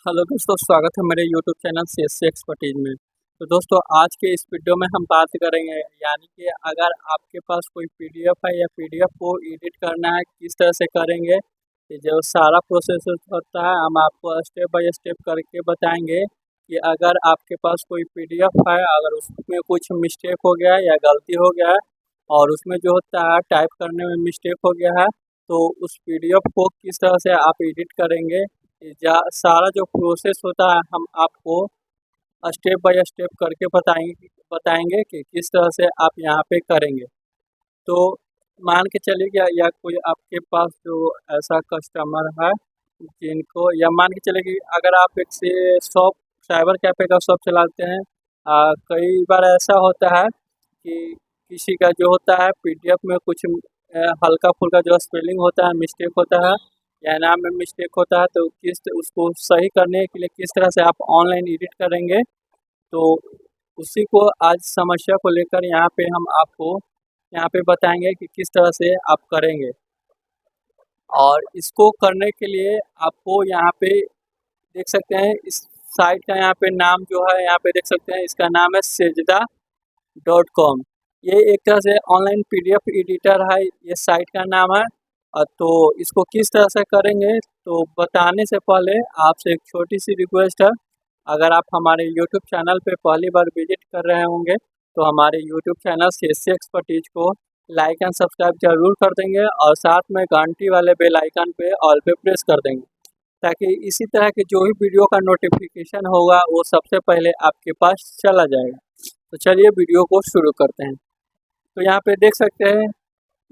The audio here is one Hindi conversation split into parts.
हेलो दोस्तों, स्वागत है मेरे यूट्यूब चैनल सीएससी एक्सपर्टीज में। तो दोस्तों, आज के इस वीडियो में हम बात करेंगे यानी कि अगर आपके पास कोई पीडीएफ है या पीडीएफ को एडिट करना है, किस तरह से करेंगे। ये जो सारा प्रोसेस होता है हम आपको स्टेप बाय स्टेप करके बताएंगे कि अगर आपके पास कोई पीडीएफ है, अगर उसमें कुछ मिस्टेक हो गया है या गलती हो गया है और उसमें जो होता है टाइप करने में मिस्टेक हो गया है, तो उस पीडीएफ को किस तरह से आप एडिट करेंगे, सारा जो प्रोसेस होता है हम आपको स्टेप बाय स्टेप करके बताएंगे कि किस तरह से आप यहाँ पे करेंगे। तो मान के चलिए या कोई आपके पास जो ऐसा कस्टमर है जिनको, या मान के चलिए कि अगर आप एक से शॉप साइबर कैफ़े का शॉप चलाते हैं। कई बार ऐसा होता है कि किसी का जो होता है पीडीएफ में कुछ हल्का फुल्का जो स्पेलिंग होता है मिस्टेक होता है या नाम में मिस्टेक होता है, तो उसको सही करने के लिए किस तरह से आप ऑनलाइन एडिट करेंगे। तो उसी को आज समस्या को लेकर यहाँ पे हम आपको यहाँ पे बताएंगे कि किस तरह से आप करेंगे। और इसको करने के लिए आपको यहाँ पे देख सकते हैं, इस साइट का यहाँ पे नाम जो है, यहाँ पे देख सकते हैं इसका नाम है sajda.com। ये एक तरह से ऑनलाइन पीडीएफ एडिटर है, ये साइट का नाम है। तो इसको किस तरह से करेंगे, तो बताने से पहले आपसे एक छोटी सी रिक्वेस्ट है। अगर आप हमारे यूट्यूब चैनल पे पहली बार विजिट कर रहे होंगे तो हमारे यूट्यूब चैनल सीएससी एक्सपर्टीज को लाइक एंड सब्सक्राइब जरूर कर देंगे और साथ में घंटी वाले बेल आइकन पे ऑल पे प्रेस कर देंगे, ताकि इसी तरह के जो भी वीडियो का नोटिफिकेशन होगा वो सबसे पहले आपके पास चला जाएगा। तो चलिए वीडियो को शुरू करते हैं। तो यहाँ पे देख सकते हैं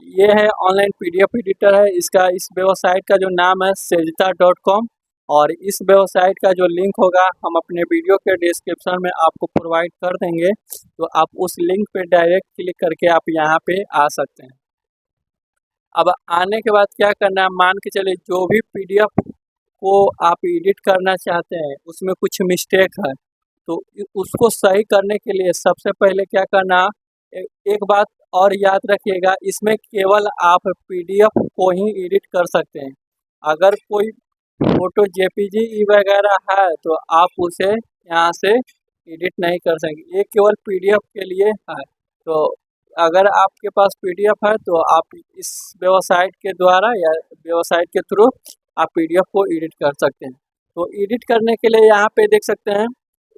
ये है ऑनलाइन पीडीएफ एडिटर है, इसका इस वेबसाइट का जो नाम है sajda.com। और इस वेबसाइट का जो लिंक होगा हम अपने वीडियो के डिस्क्रिप्शन में आपको प्रोवाइड कर देंगे, तो आप उस लिंक पे डायरेक्ट क्लिक करके आप यहाँ पे आ सकते हैं। अब आने के बाद क्या करना है, मान के चलिए जो भी पीडीएफ को आप एडिट करना चाहते हैं उसमें कुछ मिस्टेक है, तो उसको सही करने के लिए सबसे पहले क्या करना, एक बात और याद रखिएगा, इसमें केवल आप पीडीएफ को ही एडिट कर सकते हैं। अगर कोई फोटो जेपीजी वगैरह है तो आप उसे यहाँ से एडिट नहीं कर सकेंगे, ये केवल पीडीएफ के लिए है। तो अगर आपके पास पीडीएफ है तो आप इस वेबसाइट के द्वारा या वेबसाइट के थ्रू आप पीडीएफ को एडिट कर सकते हैं। तो एडिट करने के लिए यहाँ पे देख सकते हैं,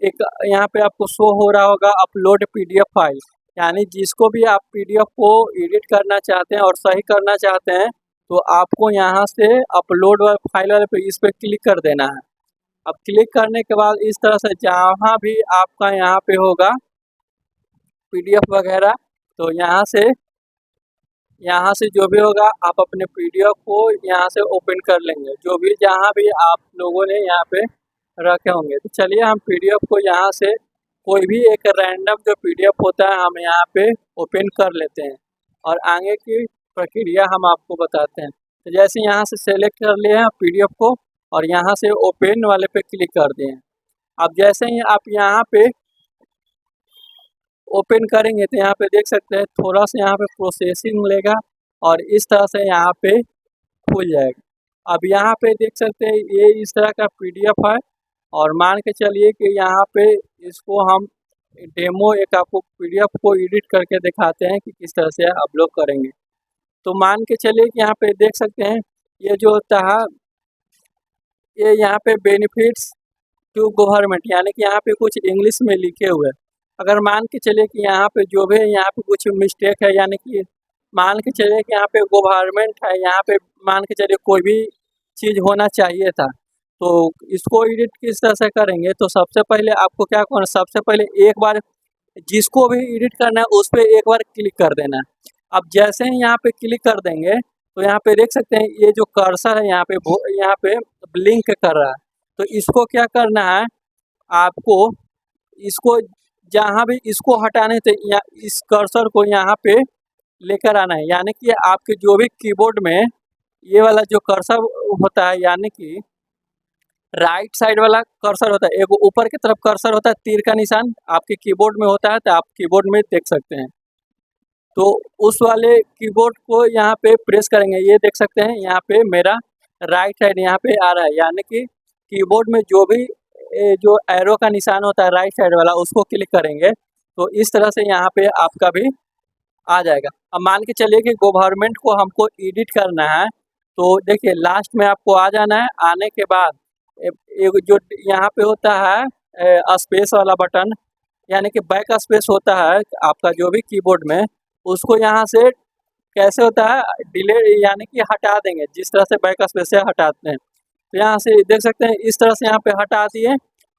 एक यहाँ पे आपको शो हो रहा होगा अपलोड पीडीएफ फाइल, यानी जिसको भी आप पीडीएफ को एडिट करना चाहते हैं और सही करना चाहते हैं, तो आपको यहाँ से अपलोड फाइल वाले पे इस पर क्लिक कर देना है। अब क्लिक करने के बाद इस तरह से जहाँ भी आपका यहाँ पे होगा पीडीएफ वगैरह, तो यहाँ से जो भी होगा आप अपने पीडीएफ को यहाँ से ओपन कर लेंगे, जो भी जहाँ भी आप लोगों ने यहाँ पे रखे होंगे। तो चलिए हम पीडीएफ को यहाँ से कोई भी एक रैंडम जो पीडीएफ होता है हम यहाँ पे ओपन कर लेते हैं और आगे की प्रक्रिया हम आपको बताते हैं। तो जैसे यहाँ से सेलेक्ट कर लिए हैं पीडीएफ को और यहाँ से ओपन वाले पे क्लिक कर दिए। अब जैसे ही आप यहाँ पे ओपन करेंगे तो यहाँ पे देख सकते हैं थोड़ा सा यहाँ पे प्रोसेसिंग लेगा और इस तरह से यहाँ पे खुल जाएगा। अब यहाँ पे देख सकते हैं ये इस तरह का पीडीएफ है और मान के चलिए कि यहाँ पे इसको हम डेमो एक आपको पीडीएफ को एडिट करके दिखाते हैं कि किस तरह से आप लोग करेंगे। तो मान के चलिए कि यहाँ पे देख सकते हैं ये जो होता है, ये यहाँ पे बेनिफिट्स टू गवर्नमेंट, यानी कि यहाँ पे कुछ इंग्लिश में लिखे हुए हैं। अगर मान के चलिए कि यहाँ पे जो भी यहाँ पे कुछ मिस्टेक है, यानी कि मान के चलिए कि यहाँ पे गवर्नमेंट है, यहाँ पे मान के चलिए कोई भी चीज़ होना चाहिए था, तो इसको एडिट किस तरह से करेंगे। तो सबसे पहले आपको क्या करना, सबसे पहले एक बार जिसको भी एडिट करना है उस पर एक बार क्लिक कर देना है। अब जैसे ही यहाँ पे क्लिक कर देंगे तो यहाँ पे देख सकते हैं ये जो कर्सर है यहाँ पे ब्लिंक कर रहा है। तो इसको क्या करना है, आपको इसको जहाँ भी इसको हटाने थे इस कर्सर को यहाँ पे लेकर आना है, यानी कि आपके जो भी कीबोर्ड में ये वाला जो कर्सर होता है, यानी कि राइट साइड वाला कर्सर होता है, एक ऊपर की तरफ कर्सर होता है, तीर का निशान आपके कीबोर्ड में होता है, तो आप कीबोर्ड में देख सकते हैं। तो उस वाले कीबोर्ड को यहाँ पे प्रेस करेंगे, ये देख सकते हैं यहाँ पे मेरा राइट साइड यहाँ पे आ रहा है, यानी कि कीबोर्ड में जो भी जो एरो का निशान होता है राइट साइड वाला उसको क्लिक करेंगे तो इस तरह से यहाँ पे आपका भी आ जाएगा। अब मान के चलिए कि गवर्नमेंट को हमको एडिट करना है तो देखिए लास्ट में आपको आ जाना है। आने के बाद एक जो यहाँ पे होता है स्पेस वाला बटन यानी कि बैक स्पेस होता है आपका जो भी कीबोर्ड में, उसको यहाँ से कैसे होता है डिलीट यानी कि हटा देंगे, जिस तरह से बैक स्पेस से हटाते हैं। तो यहाँ से देख सकते हैं इस तरह से यहाँ पे हटा दिए।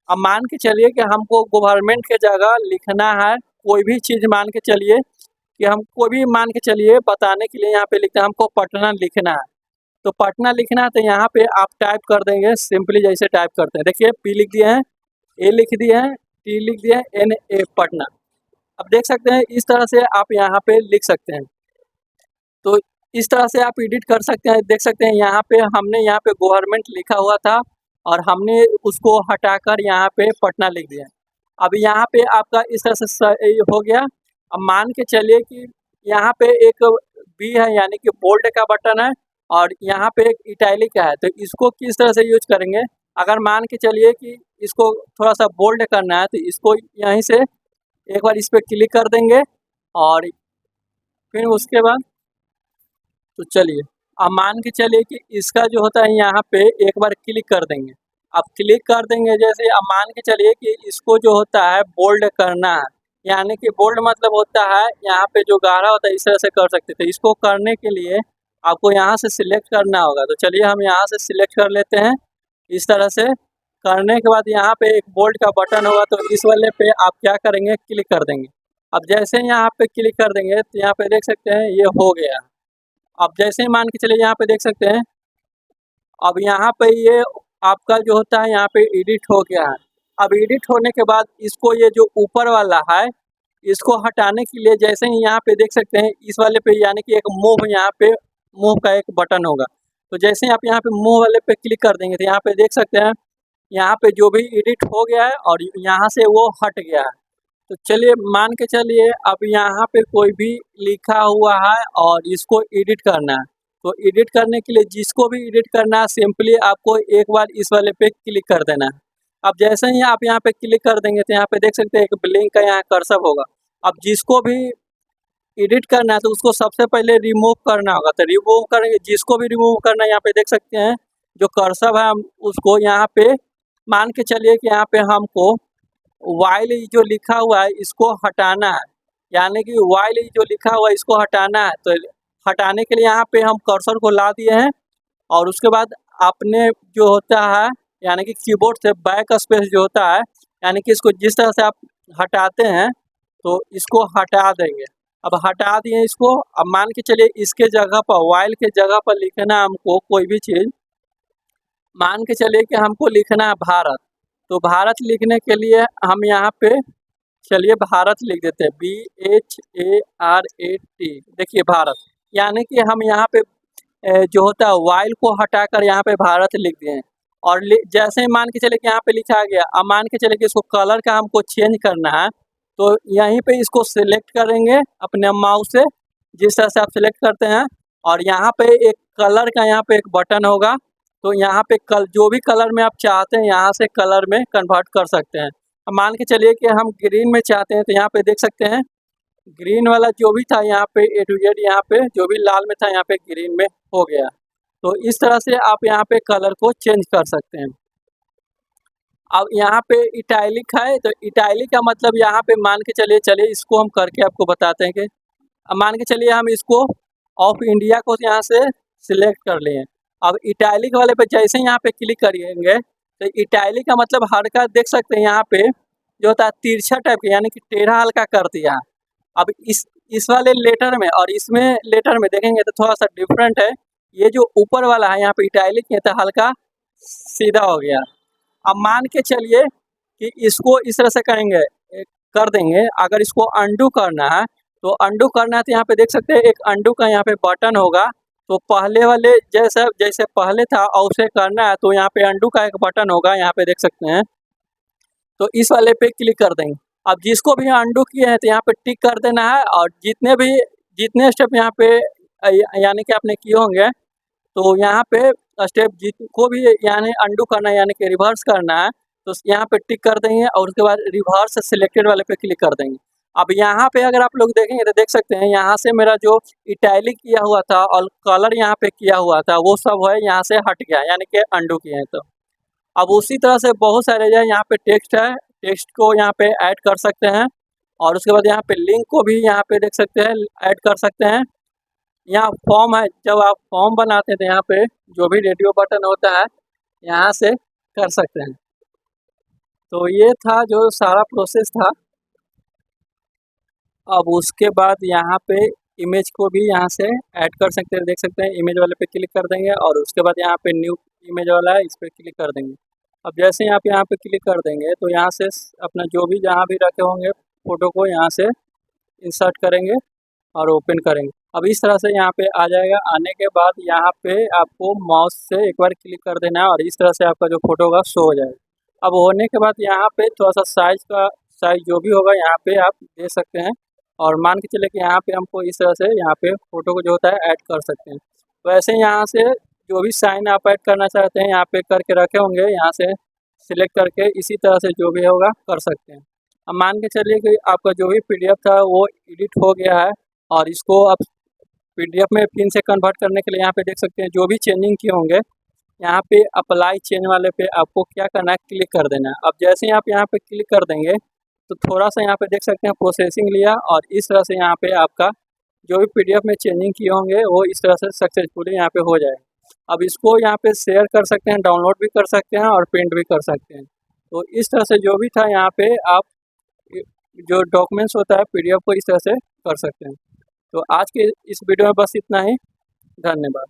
अब मान के चलिए कि हमको गवर्नमेंट के जगह लिखना है कोई भी चीज़, मान के चलिए कि हम कोई भी मान के चलिए बताने के लिए यहाँ पे लिखते हैं हमको पटना लिखना है। तो पटना लिखना है तो यहाँ पे आप टाइप कर देंगे सिंपली जैसे टाइप करते हैं। देखिए पी लिख दिए हैं, ए लिख दिए हैं, टी लिख दिए हैं, एन ए पटना। अब देख सकते हैं इस तरह से आप यहाँ पे लिख सकते हैं। तो इस तरह से आप एडिट कर सकते हैं। देख सकते हैं यहाँ पे हमने यहाँ पे गवर्नमेंट लिखा हुआ था और हमने उसको हटाकर यहाँ पे पटना लिख दिया। अब यहाँ पे आपका इस तरह से हो गया। अब मान के चलिए कि यहाँ पे एक बी है यानी कि बोल्ड का बटन है और यहाँ पे एक इटैलिक का है। तो इसको किस तरह से यूज करेंगे, अगर मान के चलिए कि इसको थोड़ा सा बोल्ड करना है तो इसको यहीं से एक बार इस पर क्लिक कर देंगे और फिर उसके बाद तो चलिए अब मान के चलिए कि इसका जो होता है यहाँ पे एक बार क्लिक कर देंगे। अब क्लिक कर देंगे जैसे, अब मान के चलिए कि इसको जो होता है बोल्ड करना है, यानी कि बोल्ड मतलब होता है यहाँ पे जो गाढ़ा होता है इस तरह से कर सकते थे। इसको करने के लिए आपको यहाँ से सिलेक्ट करना होगा। तो चलिए हम यहाँ से सिलेक्ट कर लेते हैं। इस तरह से करने के बाद यहाँ पे एक बोल्ड का बटन होगा तो इस वाले पे आप क्या करेंगे क्लिक कर देंगे। अब जैसे यहाँ पे क्लिक कर देंगे तो यहाँ पे देख सकते हैं ये हो गया। अब जैसे ही मान के चलिए यहाँ पे देख सकते हैं अब यहाँ पे ये आपका जो होता है यहाँ पे एडिट हो गया है। अब एडिट होने के बाद इसको ये जो ऊपर वाला है इसको हटाने के लिए जैसे ही यहाँ पे देख सकते हैं इस वाले पे यानी कि एक मूव, यहाँ पे मूव का एक बटन होगा। तो जैसे ही आप यहाँ पे मूव वाले पे क्लिक कर देंगे तो यहाँ पे देख सकते हैं यहाँ पे जो भी एडिट हो गया है और यहाँ से वो हट गया है। तो चलिए मान के चलिए अब यहाँ पे कोई भी लिखा हुआ है और इसको एडिट करना है। तो एडिट करने के लिए जिसको भी एडिट करना है सिंपली आपको एक बार इस वाले पे क्लिक कर देना है। अब जैसे ही आप यहाँ पे क्लिक कर देंगे तो यहाँ पे देख सकते हैं एक ब्लिंक का यहाँ कर्सर होगा। अब जिसको भी एडिट करना है तो उसको सबसे पहले रिमूव करना होगा। तो रिमूव करेंगे, जिसको भी रिमूव करना है यहाँ पे देख सकते हैं जो कर्सर है हम उसको यहाँ पे मान के चलिए कि यहाँ पे हमको वाइल जो लिखा हुआ है इसको हटाना है, यानी कि वाइल जो लिखा हुआ है इसको हटाना है। तो हटाने के लिए यहाँ पे हम कर्सर को ला दिए हैं और उसके बाद आपने जो होता है यानी कि कीबोर्ड से बैक स्पेस जो होता है यानी कि इसको जिस तरह से आप हटाते हैं तो इसको हटा देंगे। अब हटा दिए इसको। अब मान के चलिए इसके जगह पर वाइल के जगह पर लिखना है हमको कोई भी चीज़, मान के चलिए कि हमको लिखना है भारत। तो भारत लिखने के लिए हम यहाँ पे चलिए भारत लिख देते हैं, BHARAT। देखिए भारत, यानी कि हम यहाँ पे जो होता है वाइल को हटाकर यहाँ पे भारत लिख दिए हैं। और जैसे ही मान के चले कि यहाँ पे लिखा गया, अब मान के चले कि इसको कलर का हमको चेंज करना है तो यहीं पे इसको सिलेक्ट करेंगे अपने माउस से, जिस तरह से आप सिलेक्ट करते हैं और यहाँ पे एक कलर का यहाँ पे एक बटन होगा। तो यहाँ पे जो भी कलर में आप चाहते हैं यहाँ से कलर में कन्वर्ट कर सकते हैं। अब मान के चलिए कि हम ग्रीन में चाहते हैं तो यहाँ पे देख सकते हैं ग्रीन वाला जो भी था यहाँ पे A to Z, यहाँ पे जो भी लाल में था यहाँ पे ग्रीन में हो गया। तो इस तरह से आप यहाँ पे कलर को चेंज कर सकते हैं। अब यहाँ पे इटैलिक है तो इटैलिक का मतलब यहाँ पे मान के चलिए इसको हम करके आपको बताते हैं कि अब मान के चलिए हम इसको ऑफ इंडिया को यहाँ से सिलेक्ट कर लिए। अब इटैलिक वाले पे जैसे ही यहाँ पे क्लिक करेंगे तो इटैलिक का मतलब हल्का देख सकते हैं यहाँ पे जो होता है तिरछा टाइप का यानी कि टेढ़ा हल्का कर दिया। अब इस वाले लेटर में और इसमें लेटर में देखेंगे तो थोड़ा सा डिफरेंट है। ये जो ऊपर वाला है यहाँ पे इटैलिक है तो हल्का सीधा हो गया। अब मान के चलिए कि इसको इस तरह से करेंगे कर देंगे। अगर इसको अंडू करना है तो अंडू करना है तो यहाँ पे देख सकते हैं एक अंडू का यहाँ पे बटन होगा। तो पहले वाले जैसे पहले था और उसे करना है तो यहाँ पे अंडू का एक बटन होगा, यहाँ पे देख सकते हैं। तो इस वाले पे क्लिक कर देंगे। अब जिसको भी अंडू किए हैं तो यहाँ पे टिक कर देना है और जितने स्टेप यहाँ पे यानी कि आपने किए होंगे तो यहाँ पे स्टेप को भी यानी अंडू करना है यानी कि रिवर्स करना है, तो यहाँ पे टिक कर देंगे और उसके बाद रिवर्स सिलेक्टेड वाले पे क्लिक कर देंगे। अब यहाँ पे अगर आप लोग देखेंगे तो देख सकते हैं यहाँ से मेरा जो इटैलिक किया हुआ था और कलर यहाँ पे किया हुआ था वो सब है यहाँ से हट गया, यानी कि अंडू किए हैं। तो अब उसी तरह से बहुत सारे जो है यहाँ पे टेक्स्ट है, टेक्स्ट को यहाँ पे ऐड कर सकते हैं और उसके बाद यहाँ पे लिंक को भी यहाँ पे देख सकते हैं ऐड कर सकते हैं। यहाँ फॉर्म है, जब आप फॉर्म बनाते थे यहाँ पे जो भी रेडियो बटन होता है यहाँ से कर सकते हैं। तो ये था जो सारा प्रोसेस था। अब उसके बाद यहाँ पे इमेज को भी यहाँ से ऐड कर सकते हैं, देख सकते हैं इमेज वाले पे क्लिक कर देंगे और उसके बाद यहाँ पे न्यू इमेज वाला है इस पर क्लिक कर देंगे। अब जैसे आप यहाँ पे क्लिक कर देंगे तो यहाँ से अपना जो भी जहाँ भी रखे होंगे फ़ोटो को यहाँ से इंसर्ट करेंगे और ओपन करेंगे। अब इस तरह से यहाँ पे आ जाएगा। आने के बाद यहाँ पे आपको माउस से एक बार क्लिक कर देना है और इस तरह से आपका जो फोटो होगा शो हो जाएगा। अब होने के बाद यहाँ पे थोड़ा सा साइज जो भी होगा यहाँ पे आप दे सकते हैं और मान के चले कि यहाँ पे हमको इस तरह से यहाँ पे फ़ोटो को जो होता है ऐड कर सकते हैं। वैसे यहाँ से जो भी साइन आप ऐड करना चाहते हैं यहाँ पे करके रखे होंगे, यहाँ से सिलेक्ट करके इसी तरह से जो भी होगा कर सकते हैं। अब मान के चलिए कि आपका जो भी पीडीएफ था वो एडिट हो गया है और इसको आप पीडीएफ में पिन से कन्वर्ट करने के लिए यहाँ पे देख सकते हैं जो भी चेंजिंग किए होंगे यहाँ पे अप्लाई चेंज वाले पे आपको क्या करना है, क्लिक कर देना है। अब जैसे ही आप यहाँ पे क्लिक कर देंगे तो थोड़ा सा यहाँ पे देख सकते हैं प्रोसेसिंग लिया और इस तरह से यहाँ पे आपका जो भी पीडीएफ में चेंजिंग किए होंगे वो इस तरह से सक्सेसफुली यहाँ पे हो जाएगा। अब इसको यहाँ पे शेयर कर सकते हैं, डाउनलोड भी कर सकते हैं और प्रिंट भी कर सकते हैं। तो इस तरह से जो भी था यहाँ पे आप जो डॉक्यूमेंट्स होता है पीडीएफ को इस तरह से कर सकते हैं। तो आज के इस वीडियो में बस इतना ही। धन्यवाद।